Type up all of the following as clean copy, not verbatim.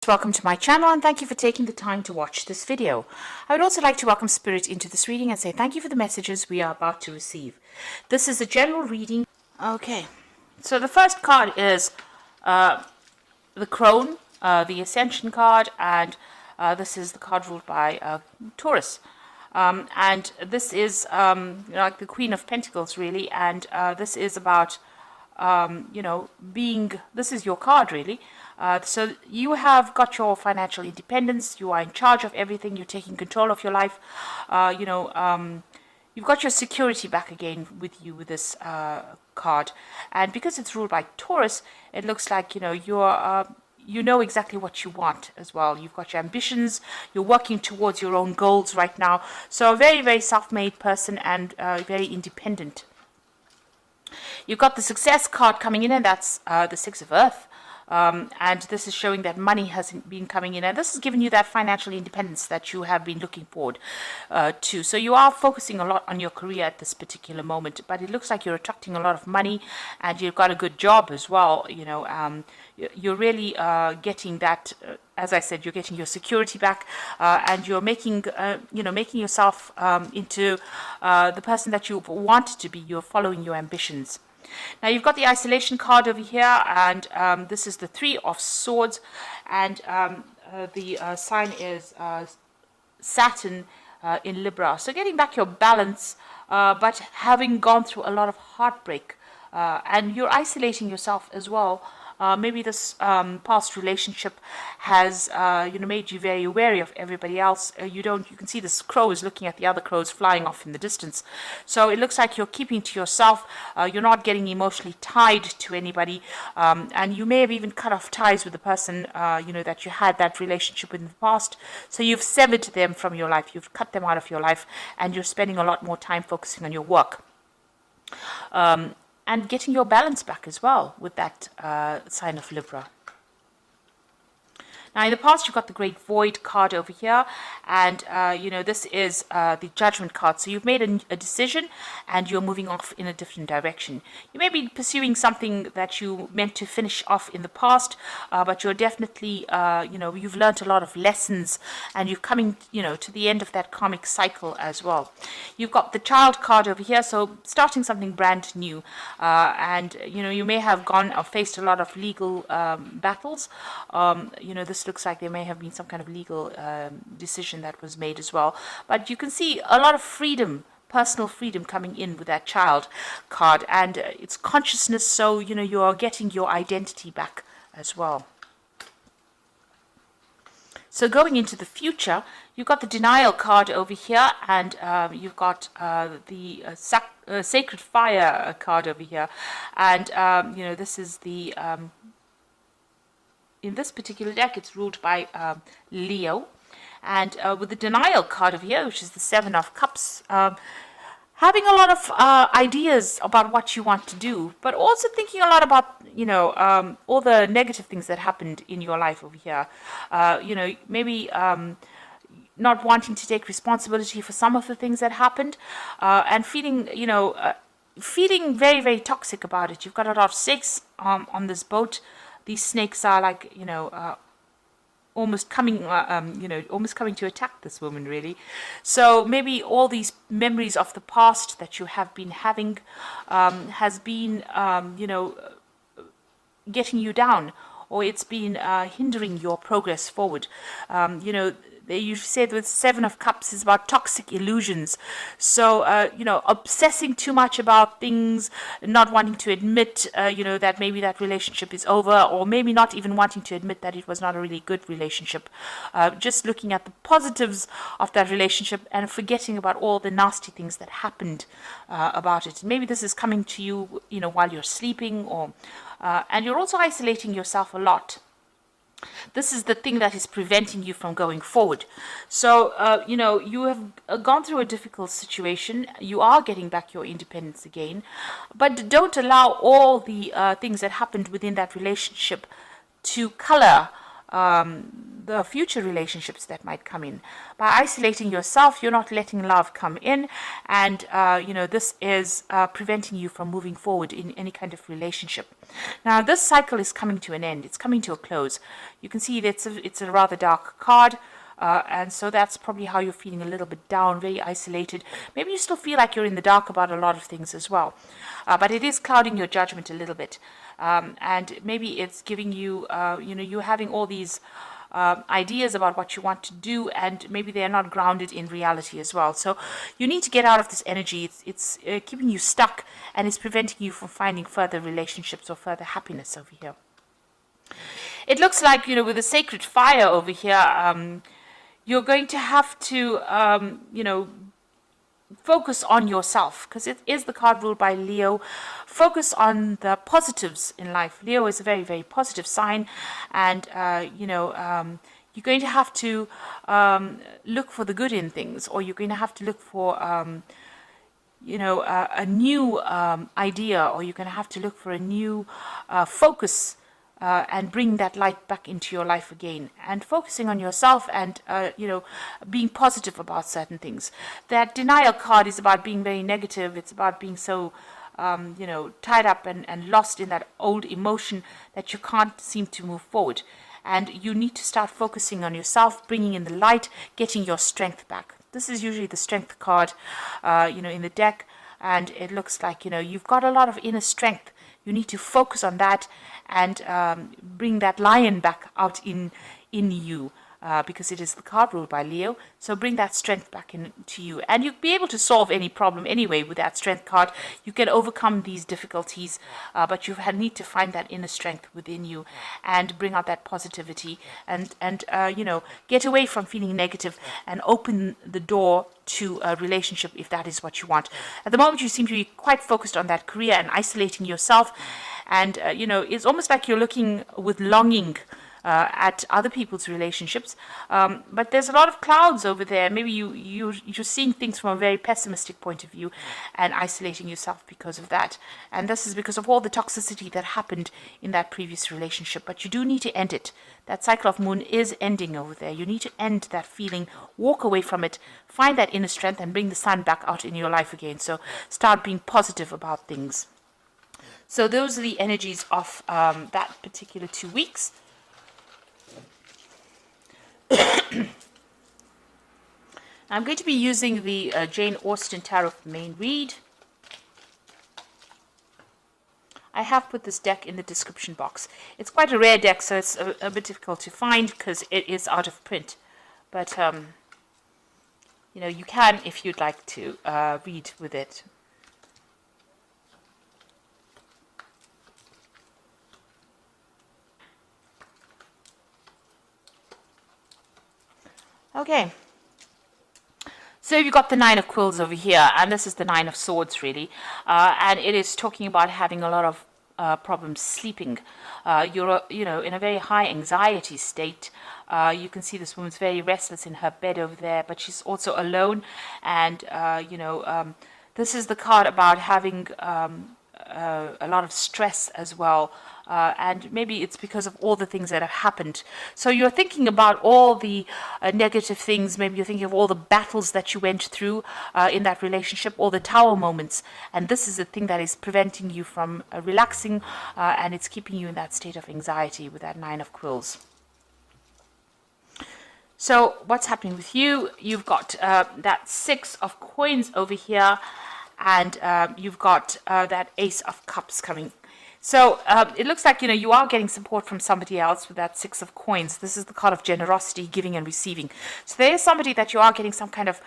Welcome to my channel and thank you for taking the time to watch this video. I would also like to welcome Spirit into this reading and say thank you for the messages we are about to receive. This is a general reading. Okay, so the first card is the Crone, the Ascension card, and this is the card ruled by Taurus. And this is like the Queen of Pentacles really, and this is about this is your card really. So you have got your financial independence, you are in charge of everything, you're taking control of your life, you've got your security back again with you with this card. And because it's ruled by Taurus, it looks like, you know exactly what you want as well. You've got your ambitions, you're working towards your own goals right now. So a very, very self-made person and very independent. You've got the Success card coming in, and that's the Six of Earth. And this is showing that money has been coming in, and this is giving you that financial independence that you have been looking forward to. So you are focusing a lot on your career at this particular moment, but it looks like you're attracting a lot of money, and you've got a good job as well. You're really getting that. As I said, you're getting your security back, and you're making, making yourself into the person that you want to be. You're following your ambitions. Now you've got the Isolation card over here, and this is the Three of Swords, and the sign is Saturn in Libra. So getting back your balance, but having gone through a lot of heartbreak, and you're isolating yourself as well. Maybe this past relationship has made you very wary of everybody else. You can see this crow is looking at the other crows flying off in the distance. So it looks like you're keeping to yourself. You're not getting emotionally tied to anybody, and you may have even cut off ties with the person that you had that relationship with in the past. So you've severed them from your life. You've cut them out of your life, and you're spending a lot more time focusing on your work. And getting your balance back as well with that sign of Libra. Now, in the past, you've got the Great Void card over here, and, this is the Judgment card. So you've made a decision, and you're moving off in a different direction. You may be pursuing something that you meant to finish off in the past, but you're definitely, you've learned a lot of lessons, and you're coming, to the end of that karmic cycle as well. You've got the Child card over here, so starting something brand new, and, you may have gone or faced a lot of legal battles. This looks like there may have been some kind of legal decision that was made as well. But you can see a lot of freedom, personal freedom coming in with that Child card. And it's consciousness, so, you are getting your identity back as well. So going into the future, you've got the Denial card over here, and you've got the Sacred Fire card over here. And, this is the... in this particular deck, it's ruled by Leo. And with the Denial card over here, which is the Seven of Cups, having a lot of ideas about what you want to do, but also thinking a lot about, all the negative things that happened in your life over here. Maybe not wanting to take responsibility for some of the things that happened, and feeling, feeling very, very toxic about it. You've got a lot of snakes on this boat. These snakes are like, almost coming to attack this woman, really. So maybe all these memories of the past that you have been having has been, getting you down, or it's been hindering your progress forward. You said with Seven of Cups is about toxic illusions. So, obsessing too much about things, not wanting to admit, that maybe that relationship is over, or maybe not even wanting to admit that it was not a really good relationship. Just looking at the positives of that relationship and forgetting about all the nasty things that happened about it. Maybe this is coming to you, while you're sleeping, or and you're also isolating yourself a lot. This is the thing that is preventing you from going forward. So, you have gone through a difficult situation. You are getting back your independence again. But don't allow all the things that happened within that relationship to color the future relationships that might come in. By isolating yourself, you're not letting love come in, and this is preventing you from moving forward in any kind of relationship. Now, this cycle is coming to an end. It's coming to a close. You can see that it's a rather dark card. And so that's probably how you're feeling, a little bit down, very isolated. Maybe you still feel like you're in the dark about a lot of things as well. But it is clouding your judgment a little bit. And maybe it's giving you, you're having all these ideas about what you want to do, and maybe they're not grounded in reality as well. So you need to get out of this energy. It's keeping you stuck, and it's preventing you from finding further relationships or further happiness over here. It looks like, with the sacred fire over here, you're going to have to, focus on yourself, because it is the card ruled by Leo. Focus on the positives in life. Leo is a very, very positive sign, and, you're going to have to look for the good in things, or you're going to have to look for, a new idea, or you're going to have to look for a new focus, and bring that light back into your life again, and focusing on yourself, and being positive about certain things. That denial card is about being very negative. It's about being so tied up and lost in that old emotion that you can't seem to move forward. And you need to start focusing on yourself, bringing in the light, getting your strength back. This is usually the strength card in the deck, and it looks like you've got a lot of inner strength. You need to focus on that and bring that lion back out in you, because it is the card ruled by Leo. So bring that strength back into you, and you'll be able to solve any problem anyway with that strength card. You can overcome these difficulties, but you need to find that inner strength within you and bring out that positivity, and get away from feeling negative and open the door to a relationship if that is what you want. At the moment, you seem to be quite focused on that career and isolating yourself, and it's almost like you're looking with longing at other people's relationships, but there's a lot of clouds over there. Maybe you're seeing things from a very pessimistic point of view and isolating yourself because of that. And this is because of all the toxicity that happened in that previous relationship. But you do need to end it. That cycle of moon is ending over there. You need to end that feeling, walk away from it, find that inner strength, and bring the sun back out in your life again. So start being positive about things. So those are the energies of that particular 2 weeks. I'm going to be using the Jane Austen Tarot Main Read. I have put this deck in the description box. It's quite a rare deck, so it's a bit difficult to find because it is out of print. But, you can, if you'd like to, read with it. Okay, so you've got the Nine of Quills over here, and this is the Nine of Swords, really, and it is talking about having a lot of problems sleeping. You're, in a very high anxiety state. You can see this woman's very restless in her bed over there, but she's also alone, and, this is the card about having a lot of stress as well. And maybe it's because of all the things that have happened. So you're thinking about all the negative things. Maybe you're thinking of all the battles that you went through in that relationship, all the tower moments. And this is the thing that is preventing you from relaxing, and it's keeping you in that state of anxiety with that Nine of Quills. So what's happening with you? You've got that Six of Coins over here, and you've got that Ace of Cups coming. So it looks like, you are getting support from somebody else with that Six of Coins. This is the card of generosity, giving and receiving. So there is somebody that you are getting some kind of,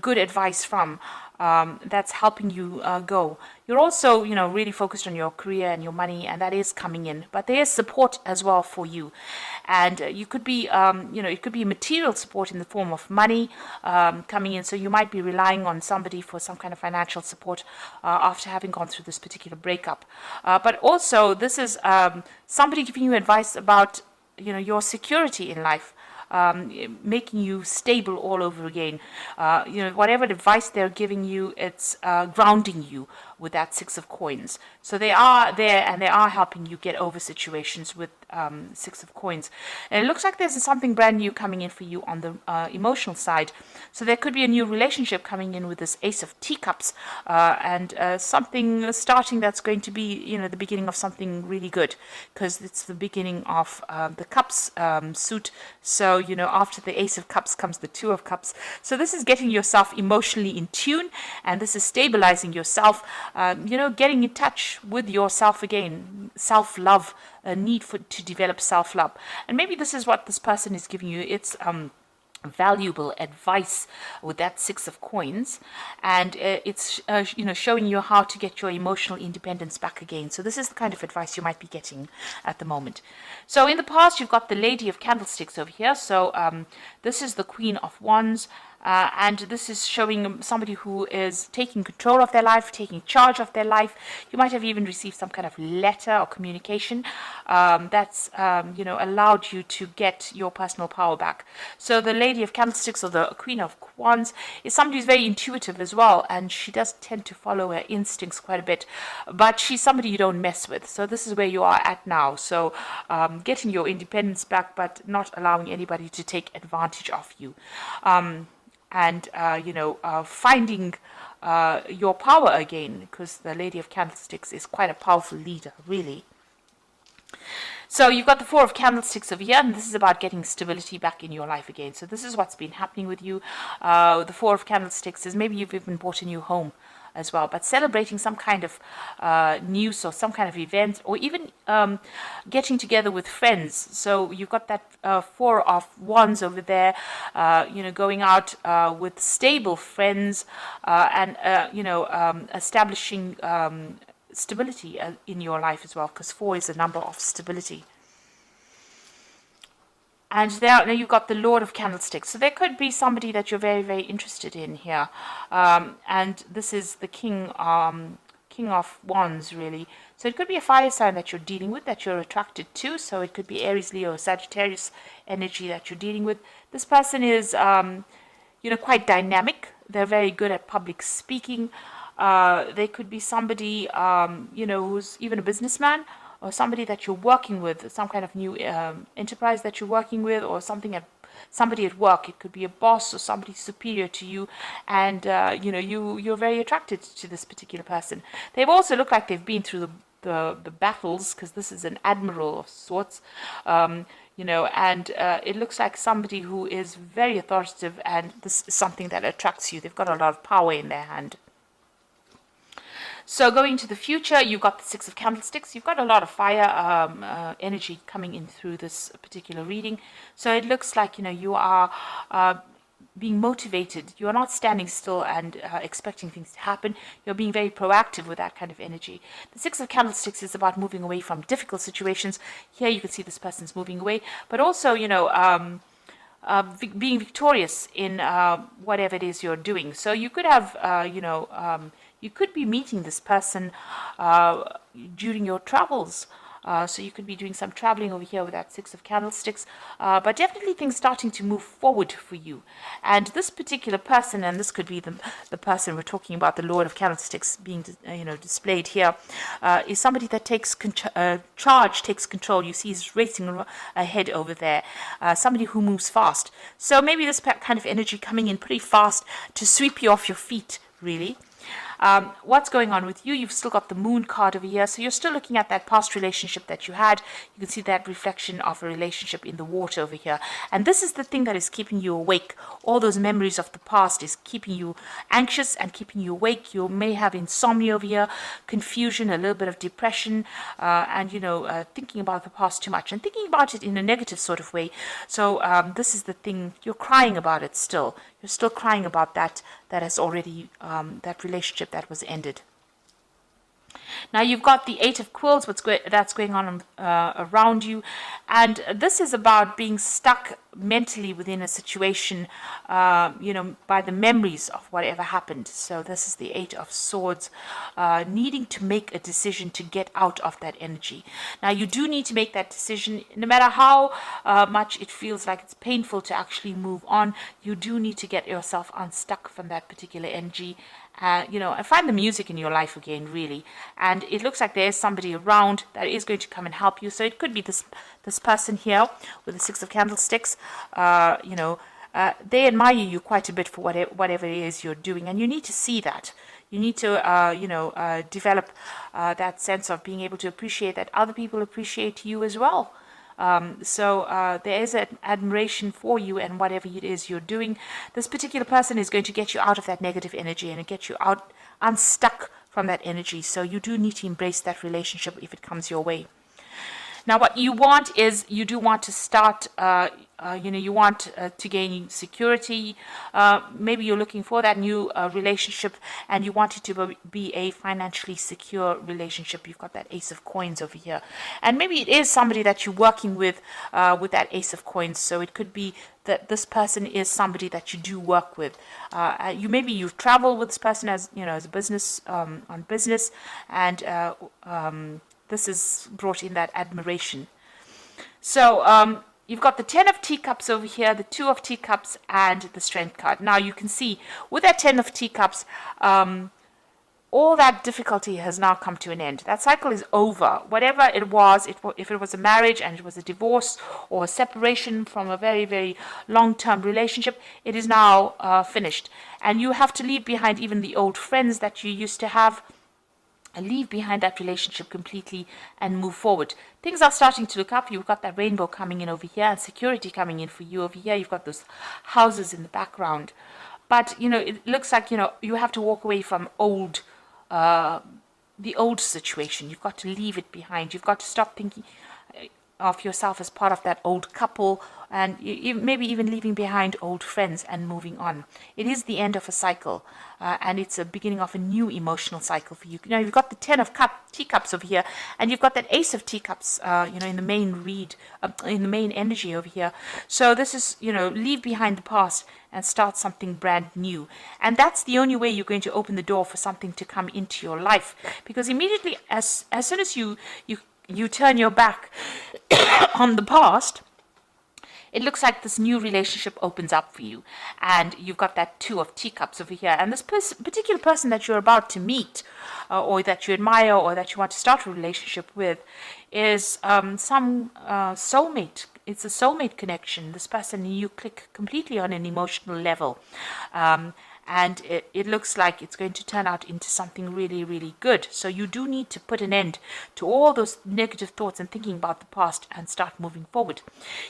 good advice from, that's helping you go. You're also, really focused on your career and your money, and that is coming in. But there is support as well for you. And you could be, it could be material support in the form of money coming in. So you might be relying on somebody for some kind of financial support after having gone through this particular breakup. But also, this is somebody giving you advice about, your security in life. Making you stable all over again. Whatever advice they're giving you, it's grounding you with that Six of Coins. So they are there and they are helping you get over situations with Six of Coins. And it looks like there's something brand new coming in for you on the emotional side. So there could be a new relationship coming in with this Ace of Teacups, and something starting that's going to be, you know, the beginning of something really good, because it's the beginning of the Cups suit. So, you know, after the Ace of Cups comes the Two of Cups. So this is getting yourself emotionally in tune, and this is stabilizing yourself, you know, getting in touch with yourself again, self-love, a need to develop self-love. And maybe this is what this person is giving you. It's valuable advice with that Six of Coins, and it's you know, showing you how to get your emotional independence back again. So this is the kind of advice you might be getting at the moment. So in the past, you've got the Lady of Candlesticks over here. So this is the Queen of Wands. And this is showing somebody who is taking control of their life, taking charge of their life. You might have even received some kind of letter or communication that's you know, allowed you to get your personal power back. So the Lady of Candlesticks, or the Queen of Wands, is somebody who's very intuitive as well, and she does tend to follow her instincts quite a bit, but she's somebody you don't mess with. So this is where you are at now. So getting your independence back, but not allowing anybody to take advantage of you. And you know, finding your power again, because the Lady of Candlesticks is quite a powerful leader, really. So you've got the Four of Candlesticks over here, and this is about getting stability back in your life again. So this is what's been happening with you. The Four of Candlesticks is maybe you've even bought a new home as well, but celebrating some kind of news or some kind of event, or even getting together with friends. So you've got that Four of Wands over there, you know, going out with stable friends, and you know, establishing stability in your life as well, because 4 is a number of stability. And there, now you've got the Lord of Candlesticks. So there could be somebody that you're very, very interested in here. And this is the King of Wands, really. So it could be a fire sign that you're dealing with, that you're attracted to. So it could be Aries, Leo, Sagittarius energy that you're dealing with. This person is, you know, quite dynamic. They're very good at public speaking. They could be somebody, you know, who's even a businessman, or somebody that you're working with, some kind of new enterprise that you're working with, or somebody at work. It could be a boss or somebody superior to you, and you know, you're very attracted to this particular person. They've also looked like they've been through the battles, because this is an admiral of sorts, you know, and it looks like somebody who is very authoritative, and this is something that attracts you. They've got a lot of power in their hand. So going into the future, you've got the Six of Candlesticks. You've got a lot of fire energy coming in through this particular reading. So it looks like, you know, you are being motivated. You are not standing still and expecting things to happen. You're being very proactive with that kind of energy. The Six of Candlesticks is about moving away from difficult situations. Here you can see this person's moving away, but also, you know, being victorious in whatever it is you're doing. So you could have, you know, you could be meeting this person during your travels. So you could be doing some traveling over here with that Six of Candlesticks, but definitely things starting to move forward for you. And this particular person, and this could be the person we're talking about, the Lord of Candlesticks being you know, displayed here, is somebody that takes charge, takes control. You see he's racing ahead over there, somebody who moves fast. So maybe this kind of energy coming in pretty fast to sweep you off your feet, really. What's going on with you? You've still got the Moon card over here, so you're still looking at that past relationship that you had. You can see that reflection of a relationship in the water over here, and this is the thing that is keeping you awake. All those memories of the past is keeping you anxious and keeping you awake. You may have insomnia over here, confusion, a little bit of depression, and you know, thinking about the past too much and thinking about it in a negative sort of way. So this is the thing, you're crying about it still. You're still crying about that has already, that relationship that was ended. Now you've got the Eight of Quills, that's going on around you, and this is about being stuck mentally within a situation, you know, by the memories of whatever happened. So this is the Eight of Swords, needing to make a decision to get out of that energy. Now you do need to make that decision, no matter how much it feels like it's painful to actually move on. You do need to get yourself unstuck from that particular energy and find the music in your life again, really. And it looks like there is somebody around that is going to come and help you. So it could be this person here with the Six of Candlesticks. They admire you quite a bit for whatever it is you're doing, and you need to see that. You need to, develop that sense of being able to appreciate that other people appreciate you as well. So there is an admiration for you and whatever it is you're doing. This particular person is going to get you out of that negative energy and get you out unstuck from that energy. So you do need to embrace that relationship if it comes your way. Now, what you want is you do want to start, you want to gain security. Maybe you're looking for that new relationship and you want it to be a financially secure relationship. You've got that Ace of Coins over here. And maybe it is somebody that you're working with that Ace of Coins. So it could be that this person is somebody that you do work with. Maybe you've traveled with this person as a business, on business, and this is brought in that admiration. So you've got the 10 of Teacups over here, the 2 of Teacups, and the Strength card. Now you can see with that 10 of Teacups, all that difficulty has now come to an end. That cycle is over. Whatever it was, if it was a marriage and it was a divorce or a separation from a very, very long-term relationship, it is now finished. And you have to leave behind even the old friends that you used to have, and leave behind that relationship completely and move forward. Things are starting to look up. You've got that rainbow coming in over here and security coming in for you over here. You've got those houses in the background. But, it looks like, you have to walk away from the old situation. You've got to leave it behind. You've got to stop thinking of yourself as part of that old couple, and maybe even leaving behind old friends and moving on. It is the end of a cycle, and it's a beginning of a new emotional cycle for you. Now you've got the 10 of Teacups over here, and you've got that Ace of Teacups, in the main read, in the main energy over here. So this is, leave behind the past and start something brand new. And that's the only way you're going to open the door for something to come into your life, because immediately as soon as you turn your back on the past, it looks like this new relationship opens up for you. And you've got that 2 of Teacups over here. And this particular person that you're about to meet, or that you admire, or that you want to start a relationship with, is some soulmate. It's a soulmate connection. This person, you click completely on an emotional level. And it looks like it's going to turn out into something really, really good. So you do need to put an end to all those negative thoughts and thinking about the past and start moving forward.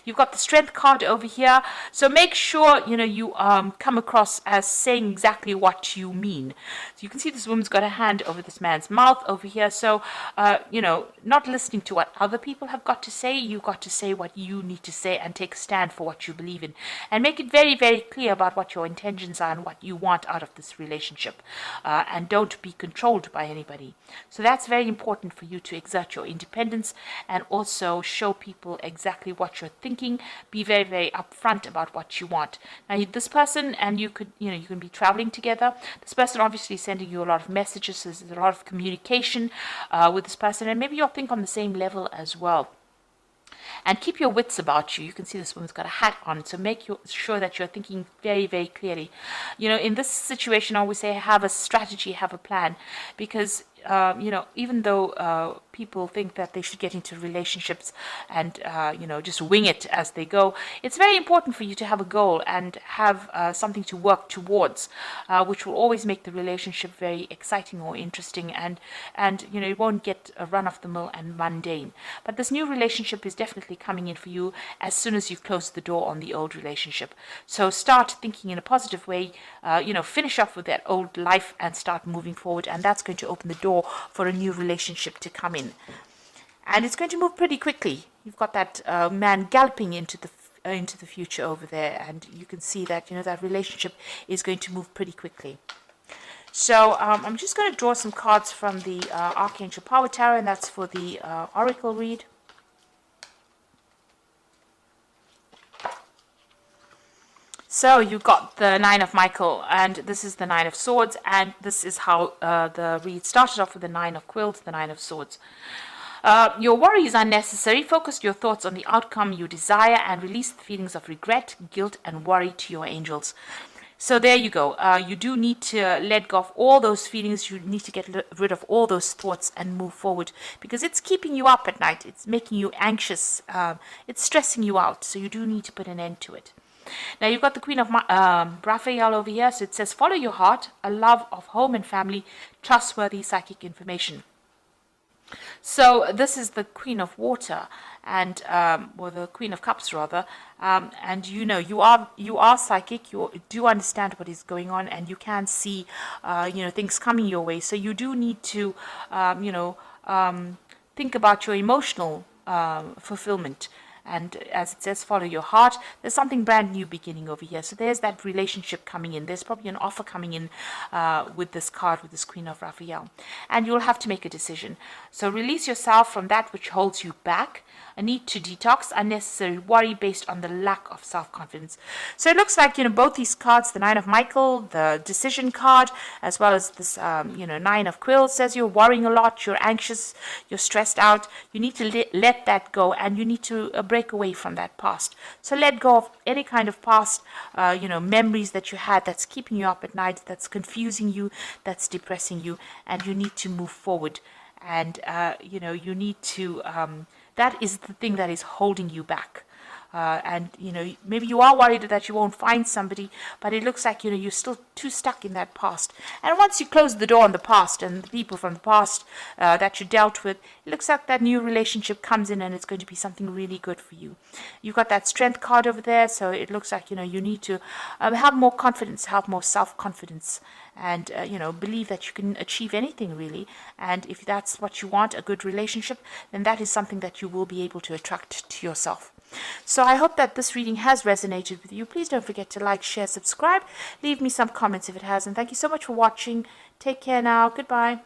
You've got the Strength card over here. So make sure, you come across as saying exactly what you mean. So you can see this woman's got a hand over this man's mouth over here. So, not listening to what other people have got to say. You've got to say what you need to say and take a stand for what you believe in. And make it very, very clear about what your intentions are and what you want out of this relationship, and don't be controlled by anybody. So that's very important for you to exert your independence and also show people exactly what you're thinking. Be very, very upfront about what you want. Now this person and you can be traveling together. This person obviously is sending you a lot of messages. So there's a lot of communication with this person, and maybe you'll think on the same level as well. And keep your wits about you. You can see this woman's got a hat on, so make sure that you're thinking very, very clearly. In this situation, I always say have a strategy, have a plan, because even though people think that they should get into relationships and, just wing it as they go, it's very important for you to have a goal and have something to work towards, which will always make the relationship very exciting or interesting, and it won't get run of the mill and mundane. But this new relationship is definitely coming in for you as soon as you've closed the door on the old relationship. So start thinking in a positive way, finish off with that old life and start moving forward, and that's going to open the door for a new relationship to come in. And it's going to move pretty quickly. You've got that man galloping into the future over there, and you can see that that relationship is going to move pretty quickly. So I'm just going to draw some cards from the Archangel Power Tarot, and that's for the Oracle read. So you've got the Nine of Michael, and this is the Nine of Swords, and this is how the read started off with the Nine of Quills, the Nine of Swords. Your worry is unnecessary. Focus your thoughts on the outcome you desire and release the feelings of regret, guilt, and worry to your angels. So there you go. You do need to let go of all those feelings. You need to get rid of all those thoughts and move forward, because it's keeping you up at night. It's making you anxious. It's stressing you out. So you do need to put an end to it. Now you've got the Queen of Raphael over here. So it says, follow your heart, a love of home and family, trustworthy psychic information. So this is the Queen of Water, and or the Queen of Cups rather, and you know you are psychic. You do understand what is going on, and you can see things coming your way. So you do need to think about your emotional fulfillment. And as it says, follow your heart. There's something brand new beginning over here. So there's that relationship coming in. There's probably an offer coming in with this card, with this Queen of Raphael. And you'll have to make a decision. So release yourself from that which holds you back. A need to detox unnecessary worry based on the lack of self-confidence. So it looks like, both these cards, the Nine of Michael, the decision card, as well as this, Nine of Quills, says you're worrying a lot, you're anxious, you're stressed out. You need to let that go, and you need to break away from that past. So let go of any kind of past, memories that you had that's keeping you up at night, that's confusing you, that's depressing you, and you need to move forward. And, you need to... that is the thing that is holding you back. And maybe you are worried that you won't find somebody, but it looks like you're still too stuck in that past. And once you close the door on the past and the people from the past that you dealt with, it looks like that new relationship comes in, and it's going to be something really good for you. You've got that Strength card over there, so it looks like you need to have more confidence, have more self-confidence, and believe that you can achieve anything really. And if that's what you want, a good relationship, then that is something that you will be able to attract to yourself. So I hope that this reading has resonated with you. Please don't forget to like, share, subscribe. Leave me some comments if it has. And thank you so much for watching. Take care now. Goodbye.